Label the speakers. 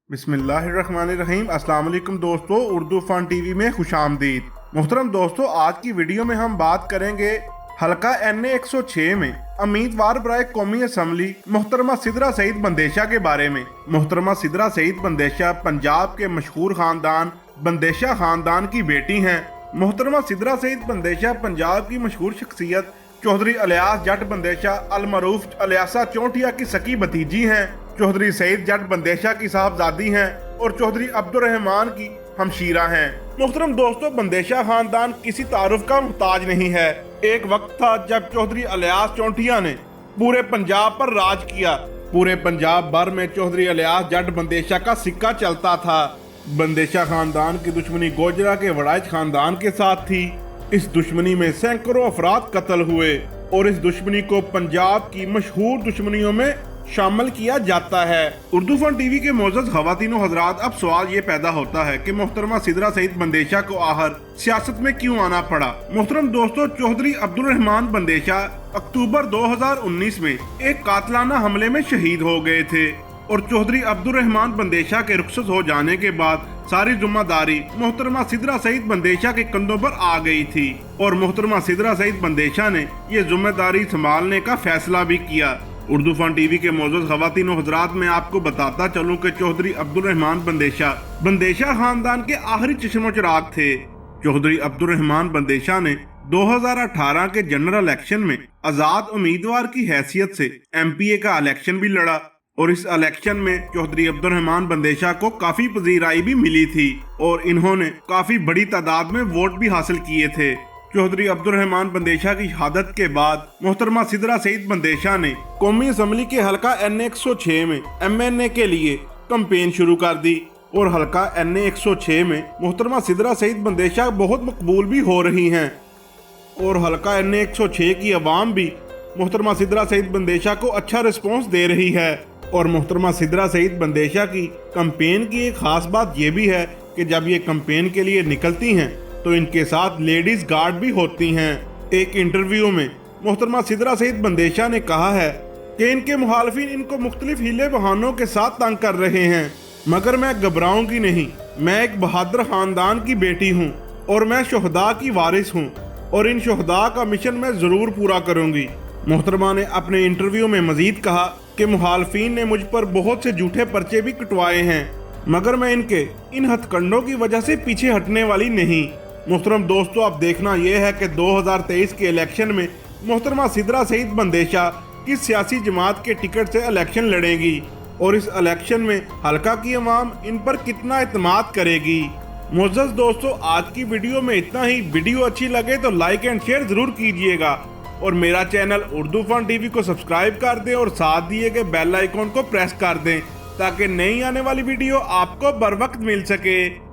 Speaker 1: बिस्मिल्लाहिर्रहमानिर्रहीम। अस्सलाम वालेकुम दोस्तों, उर्दू फन टीवी में खुशामदीद। मोहतरम दोस्तों, आज की वीडियो में हम बात करेंगे हल्का NA 106 में उम्मीदवार बराए कौमी असम्बली मोहतरमा सिदरा सईद बंदेशा के बारे में। मोहतरमा सिदरा सईद बंदेशा पंजाब के मशहूर खानदान बंदेशा खानदान की बेटी हैं। मोहतरमा सिदरा सईद बंदेशा पंजाब की मशहूर शख्सियत चौधरी अलियास जट बंदेशा अलमरूफ अलियासा चौंटिया की सकी भतीजी हैं। चौधरी सईद जट बंदेशा की साहबजादी हैं और चौधरी अब्दुर्रहमान की हमशीरा हैं। मोहतरम दोस्तों, बंदेशा खानदान किसी तारुफ का मुहताज नहीं है। एक वक्त था जब चौधरी अलियास चौंटिया ने पूरे पंजाब पर राज किया। पूरे पंजाब भर में चौधरी अलियास जट बंदेशा का सिक्का चलता था। बंदेशा खानदान की दुश्मनी गोजरा के वड़ाइच खानदान के साथ थी। इस दुश्मनी में सैकड़ों अफराद कत्ल हुए और इस दुश्मनी को पंजाब की मशहूर दुश्मनियों में शामिल किया जाता है। उर्दू फन टीवी के मोअज़्ज़ज़ ख़वातीनो हज़रात, अब सवाल ये पैदा होता है कि मोहतरमा सिदरा सईद बंदेशा को आखिर सियासत में क्यों आना पड़ा। मोहतरम दोस्तों, चौधरी अब्दुर्रहमान बंदेशा अक्टूबर 2019 में एक कातलाना हमले में शहीद हो गए थे और चौधरी अब्दुर्रहमान बंदेशा के रुखसत हो जाने के बाद सारी जिम्मेदारी मोहतरमा सिदरा सईद बंदेशा के कंधों पर आ गई थी और मोहतरमा सिदरा सईद बंदेशा ने ये जिम्मेदारी संभालने का फैसला भी किया। उर्दू फन टीवी के मोअज़्ज़ज़ ख़वातीनो हज़रात, मैं आपको बताता चलूं कि चौधरी अब्दुर्रहमान बंदेशा खानदान के आखिरी चश्मो चिराग थे। चौधरी अब्दुर्रहमान बंदेशा ने 2018 के जनरल इलेक्शन में आजाद उम्मीदवार की हैसियत से MPA का इलेक्शन भी लड़ा और इस इलेक्शन में चौधरी अब्दुर्रहमान बंदेशा को काफी पजीराई भी मिली थी और इन्होंने काफी बड़ी तादाद में वोट भी हासिल किए थे। चौधरी अब्दुर्रहमान बंदेशा की शहादत के बाद मोहतरमा सिदरा सईद बंदेशा ने कौमी असम्बली के हल्का NA 106 में MNA के लिए कैंपेन शुरू कर दी और हल्का NA 106 में मोहतरमा सिदरा सईद बंदेशा बहुत मकबूल भी हो रही हैं और हल्का NA 106 की आवाम भी मोहतरमा सिदरा सईद बंदेशा को अच्छा रिस्पॉन्स दे रही है। और मोहतरमा सिदरा सईद बंदेशा की कैंपेन की एक खास बात यह भी है कि जब ये कैंपेन के लिए निकलती हैं तो इनके साथ लेडीज गार्ड भी होती हैं। एक इंटरव्यू में मोहतरमा सिदरा सईद बंदेशा ने कहा है कि इनके मुखालफिन इनको मुख्तलिफ हीले बहानों के साथ तंग कर रहे हैं, मगर मैं घबराऊंगी नहीं। मैं एक बहादुर खानदान की बेटी हूँ और मैं शोहदा की वारिस हूँ और इन शोहदा का मिशन मैं जरूर पूरा करूंगी। मोहतरमा ने अपने इंटरव्यू में मजीद कहा कि मुखालफिन ने मुझ पर बहुत से झूठे पर्चे भी कटवाए हैं, मगर मैं इनके इन हथकंडों की वजह से पीछे हटने वाली नहीं। मोहतरम दोस्तों, अब देखना यह है कि 2023 के इलेक्शन में मोहतरमा सिदरा सईद बंदेशा किस सियासी जमात के टिकट से इलेक्शन लड़ेगी और इस इलेक्शन में हल्का की अवाम इन पर कितना एतमाद करेगी। मुअज़्ज़ज़ दोस्तों, आज की वीडियो में इतना ही। वीडियो अच्छी लगे तो लाइक एंड शेयर जरूर कीजिएगा और मेरा चैनल उर्दू फन टीवी को सब्सक्राइब कर दें और साथ दिए गए बेल आइकॉन को प्रेस कर दें ताकि नई आने वाली वीडियो आपको बर वक्त मिल सके।